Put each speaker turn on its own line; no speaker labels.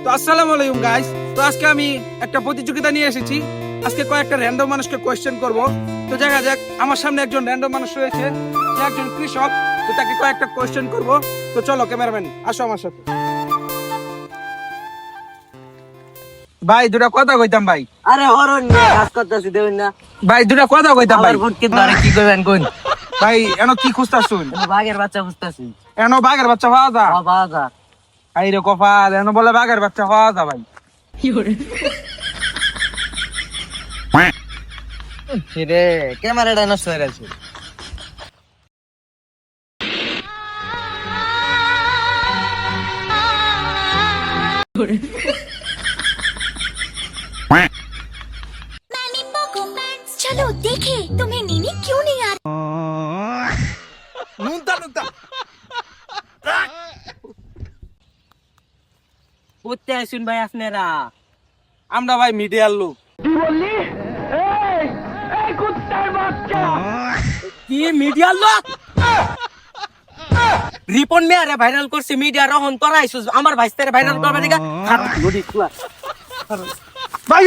তো আসসালামু আলাইকুম গাইস। তো আজকে আমি একটা প্রতিযোগিতা নিয়ে এসেছি। আজকে কয়েকটা র্যান্ডম মানুষকে কোয়েশ্চেন করব। তো দেখা যাক, আমার সামনে একজন র্যান্ডম মানুষ রয়েছে, সে একজন কৃষক। তো তাকে কয়েকটা কোয়েশ্চেন করব। তো চলো ক্যামেরাম্যান, আসো আমার সাথে। ভাই দুটা কথা কইতাম ভাই।
আরে হরন কাজ করতেছি দেবেন না।
ভাই দুটা কথা কইতাম ভাই।
আমার ভোট কিন্তু আরে কি করবেন কোন?
ভাই এনো কি খুঁজতাছুন?
বাঘের বাচ্চা খুঁজতেছি।
এনো বাঘের বাচ্চা পাওয়া যা?
বাবা
আই রে কপাল, এনো বলে বাঘের বাচ্চা পাওয়া যা ভাই।
রে ক্যামেরাটা নষ্ট হয়ে গেছে।
चलो देखे तुम्हें नीनी क्यों नहीं आ
নুনতা নুনতা।
উঠতে আসুন ভাই আপনারা।
আমরা ভাই মিডিয়ার লোক।
কি মিডিয়ার লোক? রিপোর্ট মে আরে ভাইরাল করছে মিডিয়া রহন তোরাইছস আমার ভাইস্তারে ভাইরাল করবে দিগা।
ভাই